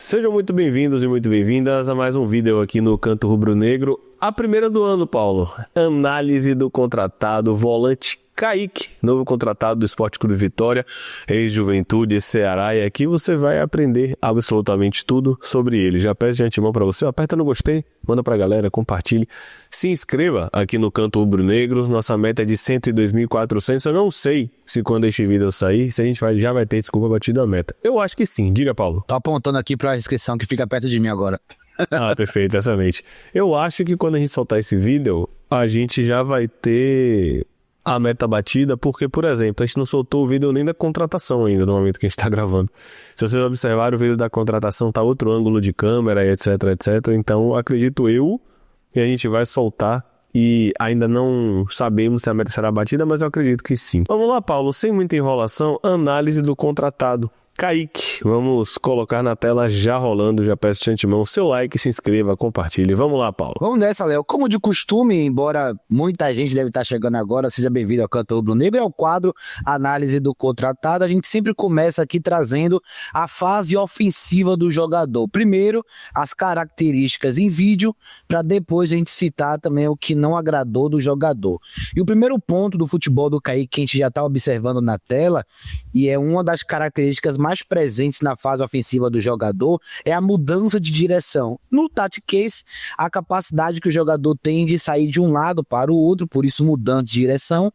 Sejam muito bem-vindos e muito bem-vindas a mais um vídeo aqui no Canto Rubro Negro. A primeira do ano, Paulo. Análise do contratado volante Kaique, novo contratado do Sport Clube Vitória, ex-Juventude, Ceará. E aqui você vai aprender absolutamente tudo sobre ele. Já peço de antemão para você, aperta no gostei, manda pra galera, compartilhe. Se inscreva aqui no Canto Rubro Negro. Nossa meta é de 102.400. Eu não sei se quando este vídeo sair, se a gente já vai ter desculpa batida a meta. Eu acho que sim. Diga, Paulo. Tô apontando aqui pra inscrição que fica perto de mim agora. Ah, perfeito, excelente. Eu acho que quando a gente soltar esse vídeo, a gente já vai ter a meta batida, porque, por exemplo, a gente não soltou o vídeo nem da contratação ainda, no momento que a gente está gravando. Se vocês observarem, o vídeo da contratação tá outro ângulo de câmera, etc, etc. Então, acredito eu que a gente vai soltar e ainda não sabemos se a meta será batida, mas eu acredito que sim. Vamos lá, Paulo, sem muita enrolação, análise do contratado Kaique. Vamos colocar na tela já rolando, já peço de antemão seu like, se inscreva, compartilhe. Vamos lá, Paulo. Vamos nessa, Léo. Como de costume, embora muita gente deve estar chegando agora, seja bem-vindo ao Canto Rubro Negro, é o quadro Análise do Contratado. A gente sempre começa aqui trazendo a fase ofensiva do jogador. Primeiro, as características em vídeo, para depois a gente citar também o que não agradou do jogador. E o primeiro ponto do futebol do Kaique, que a gente já está observando na tela, e é uma das características mais presentes na fase ofensiva do jogador, é a mudança de direção. No tactics, a capacidade que o jogador tem de sair de um lado para o outro, por isso mudando de direção.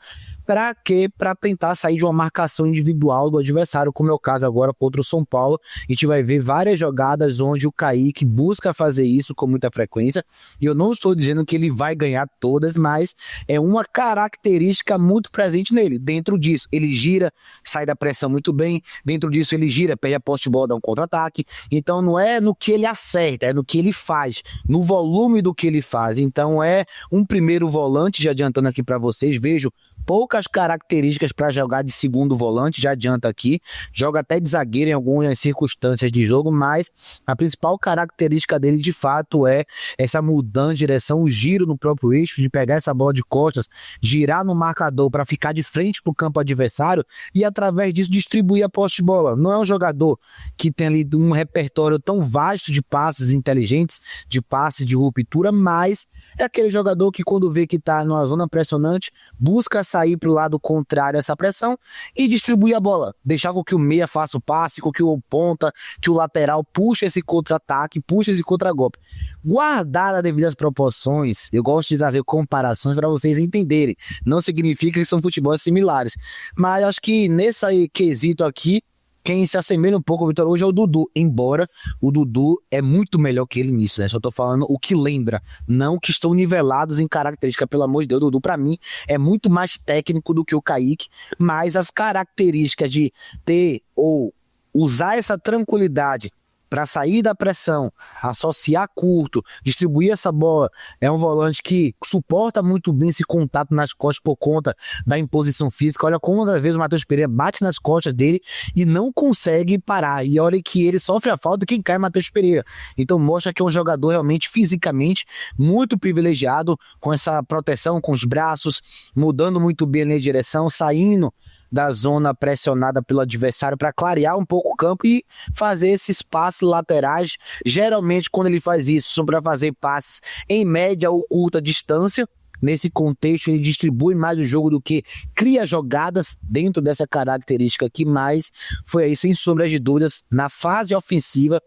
Para quê? Para tentar sair de uma marcação individual do adversário, como é o caso agora contra o São Paulo. A gente vai ver várias jogadas onde o Kaique busca fazer isso com muita frequência, e eu não estou dizendo que ele vai ganhar todas, mas é uma característica muito presente nele. Dentro disso, ele gira, sai da pressão muito bem, dentro disso ele gira, perde a posse de bola, dá um contra-ataque. Então não é no que ele acerta, é no que ele faz, no volume do que ele faz. Então é um primeiro volante, já adiantando aqui para vocês, vejo poucas características para jogar de segundo volante, já adianta aqui, joga até de zagueiro em algumas circunstâncias de jogo, mas a principal característica dele de fato é essa mudança de direção, o giro no próprio eixo, de pegar essa bola de costas, girar no marcador para ficar de frente para o campo adversário e através disso distribuir a posse de bola. Não é um jogador que tem ali um repertório tão vasto de passes inteligentes, de passes de ruptura, mas é aquele jogador que quando vê que está numa zona pressionante, busca sair para o lado contrário a essa pressão e distribuir a bola, deixar com que o meia faça o passe, com que o ponta, que o lateral puxe esse contra-ataque, puxe esse contra-golpe. Guardar as devidas proporções, eu gosto de trazer comparações para vocês entenderem, não significa que são futebols similares, mas acho que nesse quesito aqui, quem se assemelha um pouco ao Vitor hoje é o Dudu, embora o Dudu é muito melhor que ele nisso, né? Só tô falando o que lembra, não que estão nivelados em característica, pelo amor de Deus. O Dudu, pra mim, é muito mais técnico do que o Kaique, mas as características de ter ou usar essa tranquilidade para sair da pressão, associar curto, distribuir essa bola, é um volante que suporta muito bem esse contato nas costas por conta da imposição física. Olha como das vezes o Matheus Pereira bate nas costas dele e não consegue parar, e olha que ele sofre a falta, quem cai é Matheus Pereira. Então mostra que é um jogador realmente fisicamente muito privilegiado, com essa proteção com os braços, mudando muito bem a linha de direção, saindo da zona pressionada pelo adversário para clarear um pouco o campo e fazer esses passes laterais. Geralmente quando ele faz isso, são para fazer passes em média ou curta distância. Nesse contexto ele distribui mais o jogo do que cria jogadas dentro dessa característica aqui, mas foi aí sem sombra de dúvidas na fase ofensiva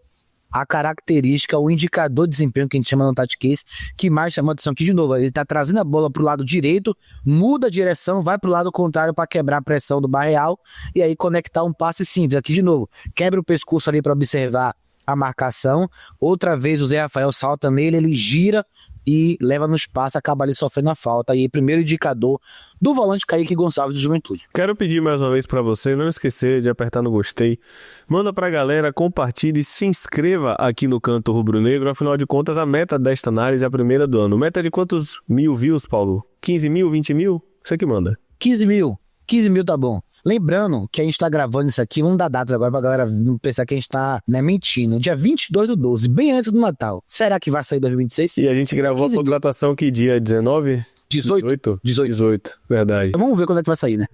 a característica, o indicador de desempenho que a gente chama no tactics, que mais chama a atenção aqui de novo. Ele está trazendo a bola para o lado direito, muda a direção, vai para o lado contrário para quebrar a pressão do Barreal e aí conectar um passe simples. Aqui de novo, quebra o pescoço ali para observar a marcação, outra vez o Zé Rafael salta nele, ele gira e leva no espaço, acaba ali sofrendo a falta. E aí, primeiro indicador do volante Kaique Gonçalves de Juventude. Quero pedir mais uma vez para você não esquecer de apertar no gostei, manda pra galera, compartilhe, se inscreva aqui no Canto Rubro Negro. Afinal de contas, a meta desta análise é a primeira do ano. Meta de quantos mil views, Paulo? 15 mil, 20 mil? Você que manda. 15 mil. 15 mil tá bom. Lembrando que a gente tá gravando isso aqui, vamos dar datas agora pra galera não pensar que a gente tá mentindo. Dia 22/12, bem antes do Natal. Será que vai sair 2026? E a gente gravou a contratação que dia 19? 18? 18, verdade. Vamos ver quando é que vai sair, né?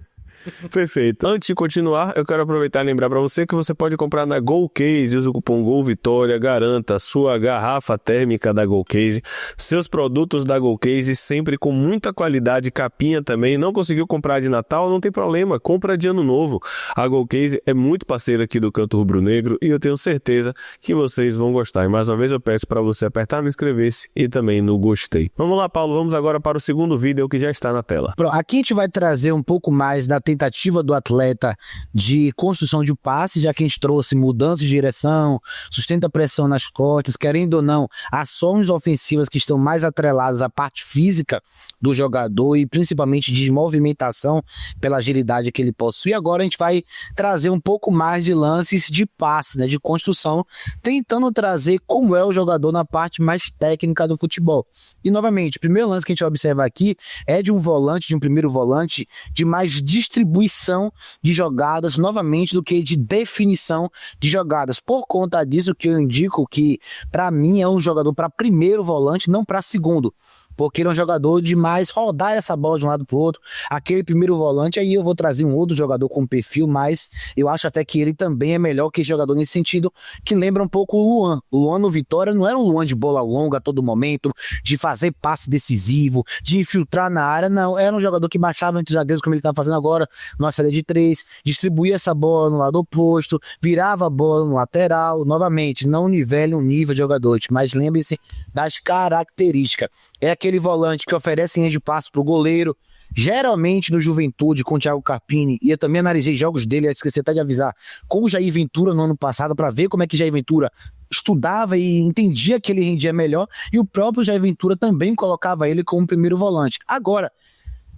Perfeito. Antes de continuar, eu quero aproveitar e lembrar para você que você pode comprar na GoCase, usa o cupom GOLVITORIA, garanta sua garrafa térmica da GoCase, seus produtos da GoCase sempre com muita qualidade, capinha também. Não conseguiu comprar de Natal? Não tem problema, compra de Ano Novo. A GoCase é muito parceira aqui do Canto Rubro-Negro e eu tenho certeza que vocês vão gostar. E mais uma vez eu peço para você apertar no inscrever-se e também no gostei. Vamos lá, Paulo, vamos agora para o segundo vídeo que já está na tela. Aqui a gente vai trazer um pouco mais da tentativa do atleta de construção de passe, já que a gente trouxe mudança de direção, sustenta pressão nas costas, querendo ou não, ações ofensivas que estão mais atreladas à parte física do jogador e principalmente de movimentação pela agilidade que ele possui. Agora a gente vai trazer um pouco mais de lances de passe, né, de construção, tentando trazer como é o jogador na parte mais técnica do futebol. E novamente, o primeiro lance que a gente observa aqui é de um volante, de um primeiro volante, de mais distribuição de jogadas, novamente, do que de definição de jogadas. Por conta disso que eu indico que, para mim, é um jogador para primeiro volante, não para segundo. Porque ele é um jogador de mais rodar essa bola de um lado para o outro. Aquele primeiro volante, aí eu vou trazer um outro jogador com perfil, mas eu acho até que ele também é melhor que esse jogador nesse sentido, que lembra um pouco o Luan. O Luan no Vitória não era um Luan de bola longa a todo momento, de fazer passe decisivo, de infiltrar na área, não. Era um jogador que baixava entre os zagueiros, como ele está fazendo agora, numa série de 3, distribuía essa bola no lado oposto, virava a bola no lateral. Novamente, não nivele um nível de jogador, mas lembre-se das características. É aquele volante que oferece linha de passe pro goleiro, geralmente no Juventude com o Thiago Carpini, e eu também analisei jogos dele, esqueci até de avisar, com o Jair Ventura no ano passado, para ver como é que Jair Ventura estudava e entendia que ele rendia melhor, e o próprio Jair Ventura também colocava ele como primeiro volante. Agora,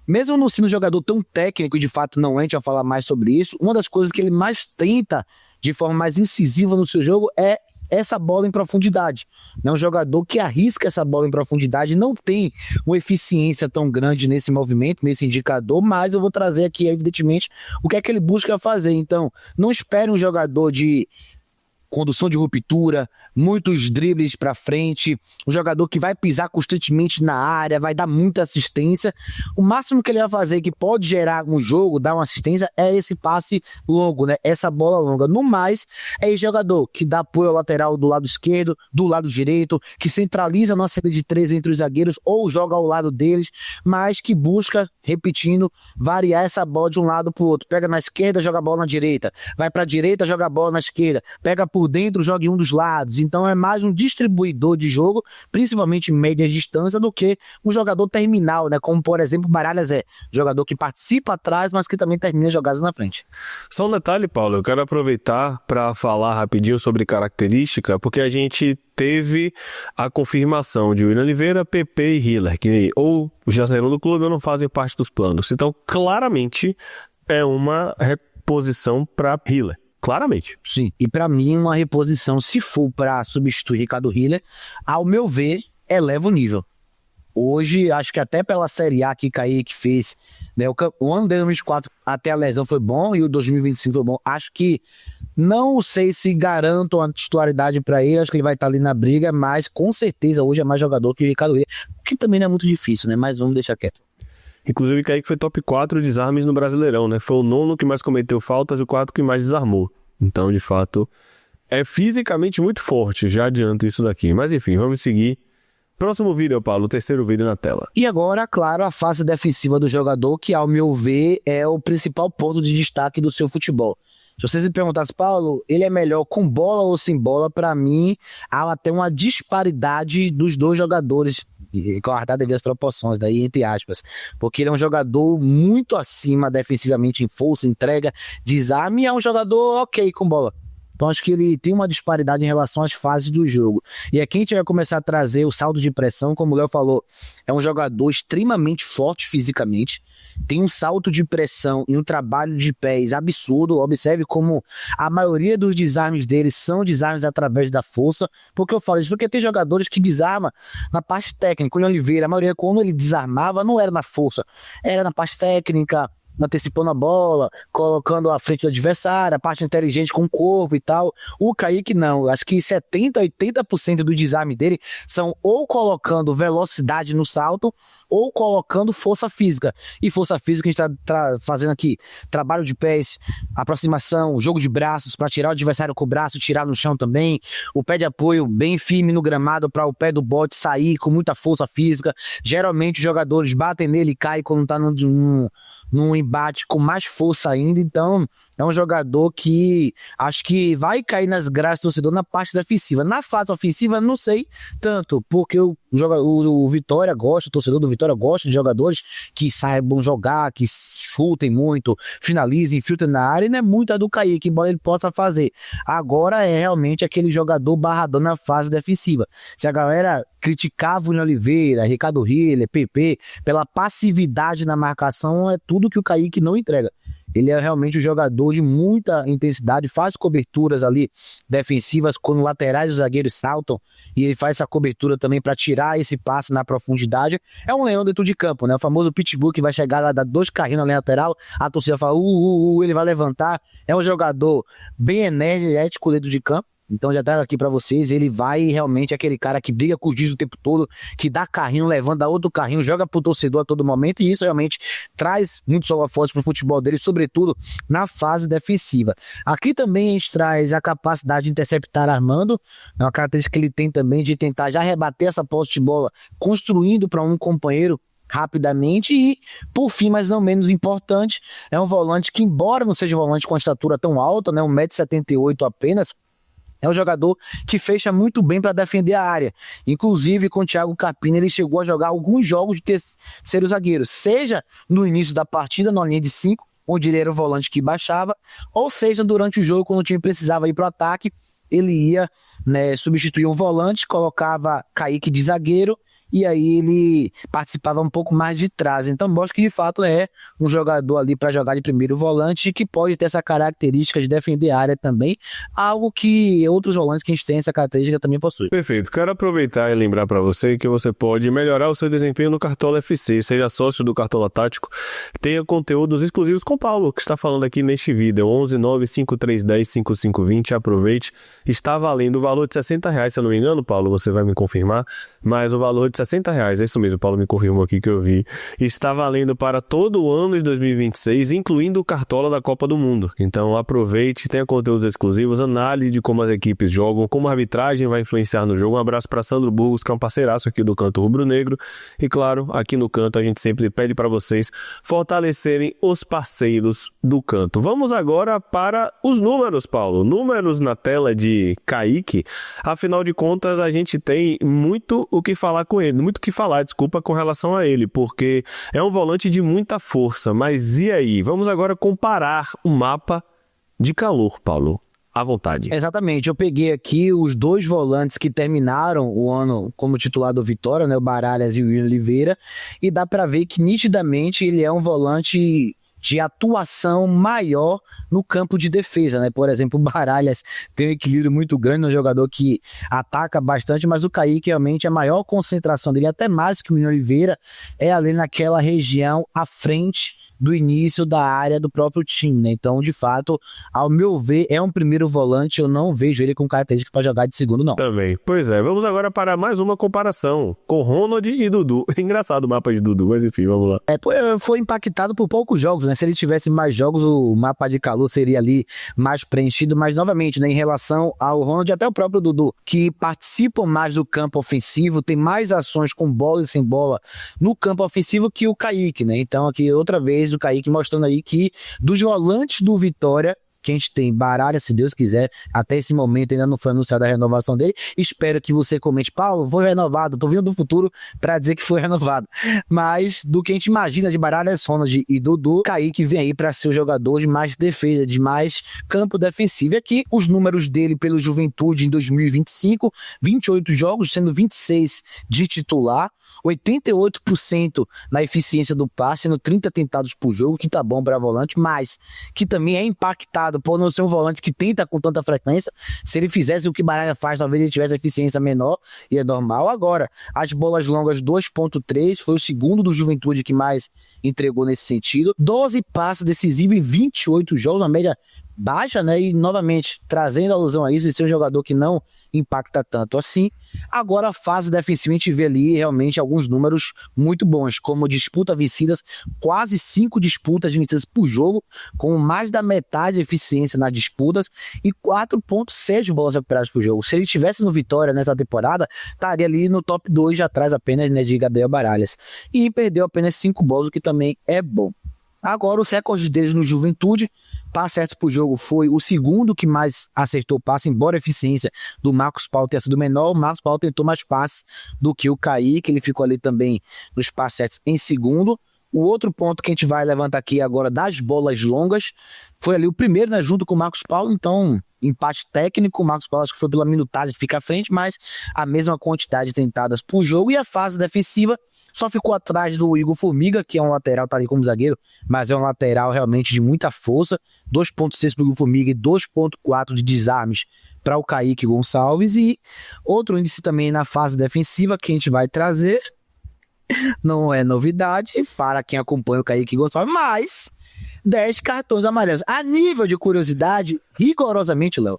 mesmo não sendo um jogador tão técnico, e de fato não é, a gente vai falar mais sobre isso, uma das coisas que ele mais tenta de forma mais incisiva no seu jogo é essa bola em profundidade. É um jogador que arrisca essa bola em profundidade, não tem uma eficiência tão grande nesse movimento, nesse indicador, mas eu vou trazer aqui, evidentemente, o que é que ele busca fazer. Então, não espere um jogador de condução de ruptura, muitos dribles para frente, um jogador que vai pisar constantemente na área, vai dar muita assistência. O máximo que ele vai fazer, que pode gerar um jogo, dar uma assistência, é esse passe longo, né? Essa bola longa. No mais, é esse jogador que dá apoio ao lateral do lado esquerdo, do lado direito, que centraliza a nossa rede de 3 entre os zagueiros ou joga ao lado deles, mas que busca, repetindo, variar essa bola de um lado para o outro. Pega na esquerda, joga a bola na direita. Vai para a direita, joga a bola na esquerda. Pega por dentro, joga em um dos lados. Então é mais um distribuidor de jogo, principalmente em médias distâncias, do que um jogador terminal, né? Como por exemplo o Baralhas é jogador que participa atrás, mas que também termina jogadas na frente. Só um detalhe, Paulo, eu quero aproveitar para falar rapidinho sobre característica, porque a gente teve a confirmação de William Oliveira, PP e Hiller, que ou já saíram do clube ou não fazem parte dos planos. Então, claramente, é uma reposição para Hiller. Claramente. Sim. E para mim, uma reposição, se for para substituir Ricardo Hiller, ao meu ver, eleva o nível. Hoje, acho que até pela Série A que Kaique fez, né, o ano de 2024 até a lesão foi bom e o 2025 foi bom. Acho que não sei se garanto a titularidade para ele, acho que ele vai estar ali na briga, mas com certeza hoje é mais jogador que o Ricardo Hiller, que também não é muito difícil, né? Mas vamos deixar quieto. Inclusive, o Kaique foi top 4 desarmes no Brasileirão, né? Foi o 9º que mais cometeu faltas e o 4º que mais desarmou. Então, de fato, é fisicamente muito forte, já adianto isso daqui. Mas enfim, vamos seguir. Próximo vídeo, Paulo, o terceiro vídeo na tela. E agora, claro, a fase defensiva do jogador, que ao meu ver é o principal ponto de destaque do seu futebol. Se vocês me perguntassem, Paulo, ele é melhor com bola ou sem bola? Para mim, há até uma disparidade dos dois jogadores, guardar devido às proporções, daí entre aspas, porque ele é um jogador muito acima defensivamente em força, entrega, desarme, e é um jogador ok com bola. Então acho que ele tem uma disparidade em relação às fases do jogo. E aqui a gente vai começar a trazer o saldo de pressão, como o Léo falou, é um jogador extremamente forte fisicamente, tem um salto de pressão e um trabalho de pés absurdo. Observe como a maioria dos desarmes dele são desarmes através da força. Por que eu falo isso? Porque tem jogadores que desarmam na parte técnica. O Oliveira, a maioria quando ele desarmava não era na força, era na parte técnica, antecipando a bola, colocando à frente do adversário, a parte inteligente com o corpo e tal. O Kaique não, acho que 70%, 80% do desarme dele são ou colocando velocidade no salto ou colocando força física. E força física a gente tá fazendo aqui trabalho de pés, aproximação, jogo de braços para tirar o adversário com o braço, tirar no chão também, o pé de apoio bem firme no gramado para o pé do bote sair com muita força física. Geralmente os jogadores batem nele e caem quando tá num embate com mais força ainda. Então é um jogador que acho que vai cair nas graças do torcedor na parte defensiva. Na fase ofensiva não sei tanto, porque o Vitória gosta, o torcedor do Vitória gosta de jogadores que saibam jogar, que chutem muito, finalizem, infiltrem na área, e não é muito a do Kaique, embora ele possa fazer. Agora é realmente aquele jogador barrador na fase defensiva. Se a galera criticava o William Oliveira, Ricardo Hiller, PP, pela passividade na marcação, é tudo que o Kaique não entrega. Ele é realmente um jogador de muita intensidade, faz coberturas ali defensivas quando laterais dos zagueiros saltam, e ele faz essa cobertura também para tirar esse passe na profundidade. É um leão dentro de campo, né? O famoso pitbull que vai chegar lá, dar 2 carrinhos na linha lateral, a torcida fala, ele vai levantar. É um jogador bem enérgico dentro de campo. Então já trago aqui pra vocês, ele vai realmente aquele cara que briga com os dias o tempo todo, que dá carrinho, levanta outro carrinho, joga pro torcedor a todo momento, e isso realmente traz muitos holofotes pro futebol dele, sobretudo na fase defensiva. Aqui também a gente traz a capacidade de interceptar armando, é uma característica que ele tem também de tentar já rebater essa posse de bola, construindo para um companheiro rapidamente. E por fim, mas não menos importante, é um volante que, embora não seja um volante com uma estatura tão alta, né, 1,78 m apenas, é um jogador que fecha muito bem para defender a área. Inclusive, com o Thiago Carpini, ele chegou a jogar alguns jogos de terceiro zagueiro, seja no início da partida, na linha de 5, onde ele era o volante que baixava, ou seja, durante o jogo, quando o time precisava ir para o ataque, ele ia, né, substituir um volante, colocava Kaique de zagueiro, e aí ele participava um pouco mais de trás. Então mostra que de fato é um jogador ali para jogar de primeiro volante, que pode ter essa característica de defender a área também, algo que outros volantes que a gente tem essa característica também possuem. Perfeito. Quero aproveitar e lembrar para você que você pode melhorar o seu desempenho no Cartola FC, seja sócio do Cartola Tático, tenha conteúdos exclusivos com o Paulo, que está falando aqui neste vídeo, 11 95310 5520, aproveite, está valendo o valor de R$60, se eu não me engano, Paulo, você vai me confirmar, mas o valor de R$60, é isso mesmo, o Paulo me confirmou aqui que eu vi, está valendo para todo o ano de 2026, incluindo o Cartola da Copa do Mundo. Então aproveite, tenha conteúdos exclusivos, análise de como as equipes jogam, como a arbitragem vai influenciar no jogo. Um abraço para Sandro Burgos, que é um parceiraço aqui do Canto Rubro Negro, e claro, aqui no Canto a gente sempre pede para vocês fortalecerem os parceiros do Canto. Vamos agora para os números, Paulo, números na tela de Kaique. Afinal de contas, a gente tem muito o que falar com ele, com relação a ele, porque é um volante de muita força. Mas e aí? Vamos agora comparar o mapa de calor, Paulo. À vontade. Exatamente, eu peguei aqui os 2 volantes que terminaram o ano como titular do Vitória, né, o Baralhas e o William Oliveira, e dá para ver que nitidamente ele é um volante de atuação maior no campo de defesa, né? Por exemplo, o Baralhas tem um equilíbrio muito grande, é um jogador que ataca bastante, mas o Kaique realmente a maior concentração dele, até mais que o William Oliveira, é ali naquela região à frente do início da área do próprio time, né? Então, de fato, ao meu ver, é um primeiro volante, eu não vejo ele com característica para jogar de segundo, não. Também. Pois é, vamos agora para mais uma comparação com Ronald e Dudu. Engraçado o mapa de Dudu, mas enfim, vamos lá. Foi impactado por poucos jogos, né? Se ele tivesse mais jogos, o mapa de calor seria ali mais preenchido, mas novamente, né, em relação ao Ronald e até o próprio Dudu, que participam mais do campo ofensivo, tem mais ações com bola e sem bola no campo ofensivo que o Kaique, né? Então aqui outra vez o Kaique mostrando aí que dos volantes do Vitória, que a gente tem Baralha, se Deus quiser, até esse momento ainda não foi anunciada a renovação dele. Espero que você comente, Paulo, foi renovado, tô vindo do futuro para dizer que foi renovado. Mas do que a gente imagina de Baralha, Ronald e Dudu, Kaique vem aí para ser o jogador de mais defesa, de mais campo defensivo. E aqui os números dele pelo Juventude em 2025, 28 jogos, sendo 26 de titular, 88% na eficiência do passe, sendo 30 tentados por jogo, que tá bom para volante, mas que também é impactado criticado por não ser um volante que tenta com tanta frequência. Se ele fizesse o que Baralha faz, talvez ele tivesse eficiência menor, e é normal. Agora, as bolas longas 2.3, foi o segundo do Juventude que mais entregou nesse sentido. 12 passes decisivos em 28 jogos, uma média baixa, né? E novamente, trazendo alusão a isso, de ser um jogador que não impacta tanto assim. Agora, a fase defensiva, a gente vê ali realmente alguns números muito bons, como disputa vencidas, quase 5 disputas vencidas por jogo, com mais da metade de eficiência nas disputas e 4.6 bolas recuperadas por jogo. Se ele estivesse no Vitória nessa temporada, estaria ali no top 2, já atrás apenas, né, de Gabriel Baralhas. E perdeu apenas 5 bolas, o que também é bom. Agora, os recordes deles no Juventude, passe certo por jogo, foi o segundo que mais acertou passe, embora a eficiência do Marcos Paulo tenha sido menor. O Marcos Paulo tentou mais passes do que o Kaique, ele ficou ali também nos passes certos em segundo. O outro ponto que a gente vai levantar aqui agora das bolas longas, foi ali o primeiro, né, junto com o Marcos Paulo, então empate técnico. O Marcos Paulo acho que foi pela minutagem que fica à frente, mas a mesma quantidade de tentadas por jogo. E a fase defensiva só ficou atrás do Igor Formiga, que é um lateral, tá ali como zagueiro, mas é um lateral realmente de muita força. 2.6 para o Igor Formiga e 2.4 de desarmes para o Kaique Gonçalves. E outro índice também na fase defensiva que a gente vai trazer, não é novidade para quem acompanha o Kaique Gonçalves, mas 10 cartões amarelos. A nível de curiosidade, rigorosamente, Léo,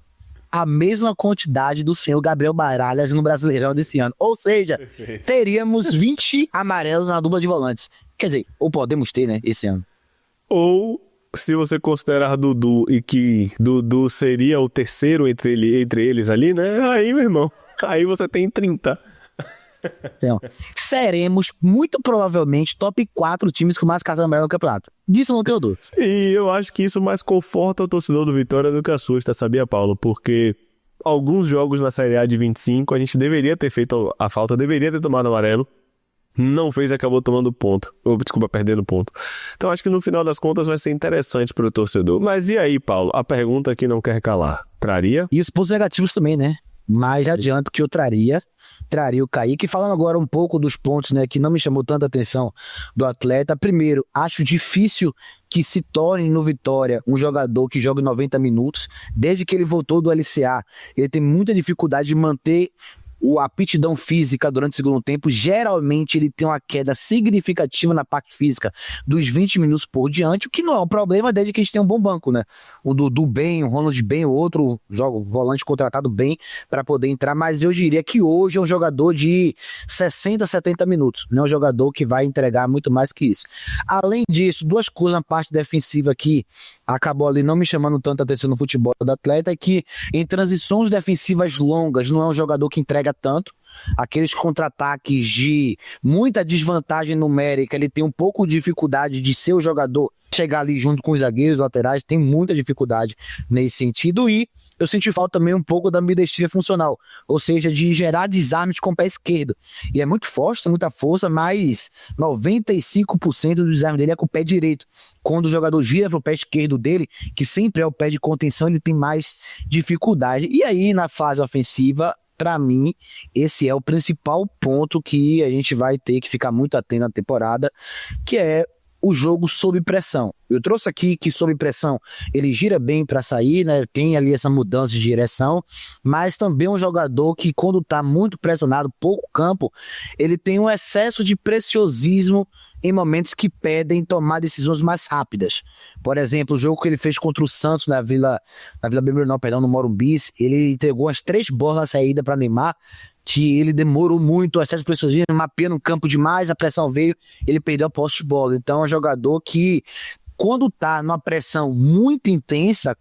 a mesma quantidade do senhor Gabriel Baralhas no Brasileirão desse ano. Ou seja, teríamos 20 amarelos na dupla de volantes. Quer dizer, ou podemos ter, né, esse ano. Ou, se você considerar Dudu e que Dudu seria o terceiro entre eles ali, né? Aí, meu irmão, aí você tem 30. Então, seremos muito provavelmente top 4 times com mais cartão amarelo no campeonato. Disso não tenho dúvida. E eu acho que isso mais conforta o torcedor do Vitória do que assusta, sabia, Paulo? Porque alguns jogos na Série A de 25 a gente deveria ter feito a falta, deveria ter tomado amarelo. Não fez e acabou tomando ponto. Perdendo ponto. Então acho que no final das contas vai ser interessante para o torcedor. Mas e aí, Paulo? A pergunta que não quer calar. Traria? E os pontos negativos também, né? Mas já adianto que eu traria o Kaique. Falando agora um pouco dos pontos, né, que não me chamou tanta atenção do atleta. Primeiro, acho difícil que se torne no Vitória um jogador que joga 90 minutos. Desde que ele voltou do LCA, ele tem muita dificuldade de manter a aptidão física durante o segundo tempo. Geralmente ele tem uma queda significativa na parte física dos 20 minutos por diante, o que não é um problema desde que a gente tem um bom banco, né? O Dudu bem, o Ronald bem, o outro joga o volante contratado bem para poder entrar, mas eu diria que hoje é um jogador de 60, 70 minutos, não é um jogador que vai entregar muito mais que isso. Além disso, duas coisas na parte defensiva que acabou ali não me chamando tanta atenção no futebol do atleta, é que em transições defensivas longas não é um jogador que entrega tanto. Aqueles contra-ataques de muita desvantagem numérica, ele tem um pouco de dificuldade de ser o jogador, chegar ali junto com os zagueiros laterais, tem muita dificuldade nesse sentido. E eu senti falta também um pouco da ambidestria funcional, ou seja, de gerar desarmes com o pé esquerdo. E é muito forte, tem muita força, mas 95% do desarme dele é com o pé direito. Quando o jogador gira para o pé esquerdo dele, que sempre é o pé de contenção, ele tem mais dificuldade. E aí, na fase ofensiva, para mim, esse é o principal ponto que a gente vai ter que ficar muito atento na temporada, que é o jogo sob pressão. Eu trouxe aqui que sob pressão ele gira bem para sair, né? Tem ali essa mudança de direção, mas também um jogador que quando tá muito pressionado, pouco campo, ele tem um excesso de preciosismo em momentos que pedem tomar decisões mais rápidas. Por exemplo, o jogo que ele fez contra o Santos na Vila Belmiro, não, perdão, no Morumbi, ele entregou as 3 bolas na saída para Neymar, que ele demorou muito, o excesso de preciosismo, mapeando o campo demais, a pressão veio, ele perdeu a posse de bola. Então é um jogador que, quando tá numa pressão muito intensa,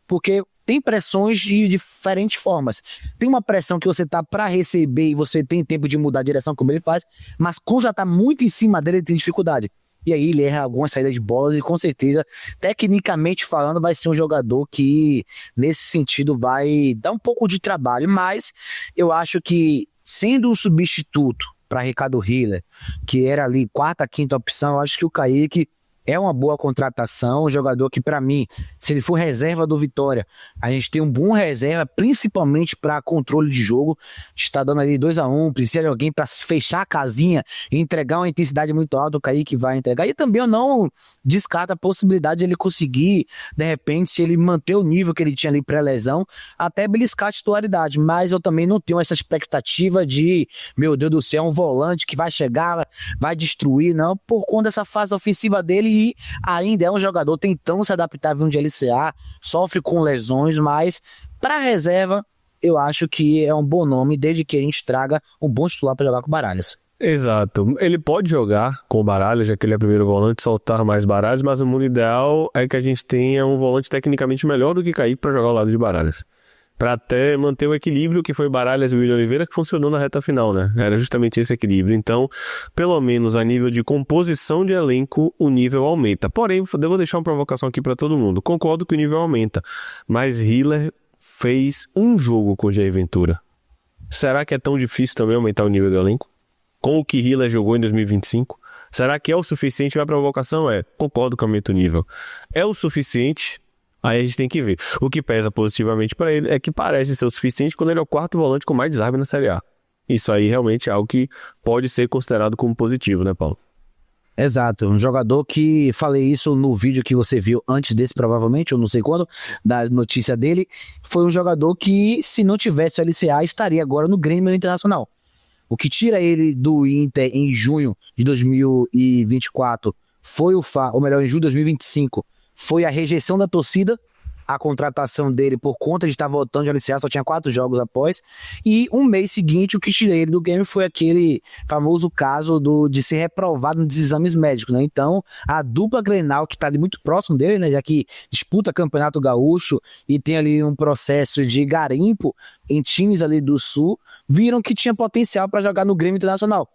porque tem pressões de diferentes formas. Tem uma pressão que você tá para receber e você tem tempo de mudar a direção, como ele faz, mas quando já tá muito em cima dele, ele tem dificuldade. E aí ele erra algumas saídas de bola e com certeza, tecnicamente falando, vai ser um jogador que nesse sentido vai dar um pouco de trabalho, mas eu acho que sendo um substituto para Ricardo Hiller, que era ali quarta, quinta opção, eu acho que o Kaique é uma boa contratação, um jogador que, para mim, se ele for reserva do Vitória, a gente tem um bom reserva, principalmente para controle de jogo. Está dando ali 2-1, precisa de alguém para fechar a casinha e entregar uma intensidade muito alta, o Kaique vai entregar. E também eu não descarto a possibilidade de ele conseguir, de repente, se ele manter o nível que ele tinha ali pré-lesão, até beliscar a titularidade. Mas eu também não tenho essa expectativa de, meu Deus do céu, um volante que vai chegar, vai destruir, não, por conta dessa fase ofensiva dele. E ainda é um jogador tentando se adaptar vindo de LCA, sofre com lesões, mas para reserva eu acho que é um bom nome, desde que a gente traga um bom titular para jogar com o Baralhas. Exato. Ele pode jogar com o Baralhas, já que ele é primeiro volante, soltar mais Baralhas, mas o mundo ideal é que a gente tenha um volante tecnicamente melhor do que Kaique para jogar ao lado de Baralhas. Para até manter o equilíbrio que foi Baralhas e William Oliveira, que funcionou na reta final, né? Era justamente esse equilíbrio. Então, pelo menos a nível de composição de elenco, o nível aumenta. Porém, devo deixar uma provocação aqui para todo mundo. Concordo que o nível aumenta, mas Hiller fez um jogo com o Jair Ventura. Será que é tão difícil também aumentar o nível do elenco? Com o que Hiller jogou em 2025? Será que é o suficiente? Minha provocação é, concordo que aumenta o nível. É o suficiente? Aí a gente tem que ver. O que pesa positivamente para ele é que parece ser o suficiente quando ele é o quarto volante com mais desarme na Série A. Isso aí realmente é algo que pode ser considerado como positivo, né, Paulo? Exato, um jogador que, falei isso no vídeo que você viu antes desse, provavelmente, ou não sei quando, da notícia dele, foi um jogador que, se não tivesse o LCA, estaria agora no Grêmio Internacional. O que tira ele do Inter em junho de 2024 foi ou melhor, em julho de 2025, foi a rejeição da torcida, a contratação dele por conta de estar voltando de LCA, só tinha 4 jogos após, e um mês seguinte o que tirei ele do game foi aquele famoso caso de ser reprovado nos exames médicos, né? Então a dupla Grenal, que está ali muito próximo dele, né, já que disputa campeonato gaúcho e tem ali um processo de garimpo em times ali do Sul, viram que tinha potencial para jogar no Grêmio Internacional.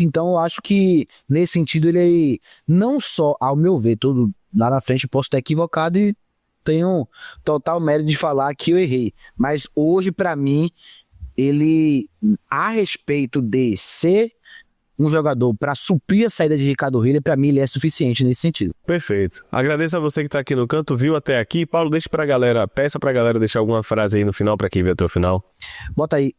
Então eu acho que nesse sentido ele não só, ao meu ver, tudo lá na frente posso estar equivocado e tenho total mérito de falar que eu errei, mas hoje para mim ele, a respeito de ser um jogador para suprir a saída de Ricardo Hiller, para mim ele é suficiente nesse sentido. Perfeito. Agradeço a você que está aqui no canto, viu até aqui. Paulo, peça pra galera deixar alguma frase aí no final para quem vê até o final. Bota aí,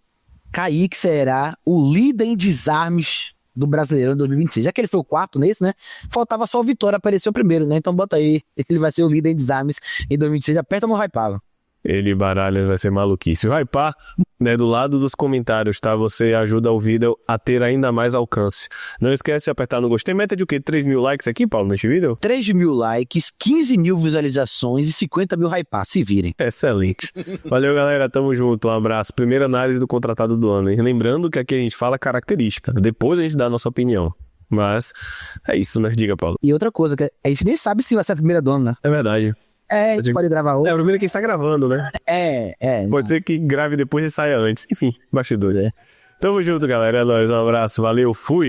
Kaique será o líder em desarmes do Brasileiro em 2026. Já que ele foi o quarto nesse, né? Faltava só o Vitória aparecer o primeiro, né? Então bota aí, ele vai ser o líder em desarmes em 2026. Aperta no hypava. Ele Baralhas vai ser maluquice. O hypar, né, do lado dos comentários, tá? Você ajuda o vídeo a ter ainda mais alcance. Não esquece de apertar no gostei. Meta de o quê? 3 mil likes aqui, Paulo, neste vídeo? 3 mil likes, 15 mil visualizações e 50 mil hypar. Se virem. Excelente. Valeu, galera. Tamo junto. Um abraço. Primeira análise do contratado do ano. E lembrando que aqui a gente fala característica. Depois a gente dá a nossa opinião. Mas é isso, né? Diga, Paulo. E outra coisa, que a gente nem sabe se vai ser a primeira do ano, né? É verdade. A gente pode gravar outra. É, o primeiro é quem está gravando, né? Pode ser que grave depois e saia antes. Enfim, bastidores. Tamo junto, galera. É nóis. Um abraço. Valeu. Fui.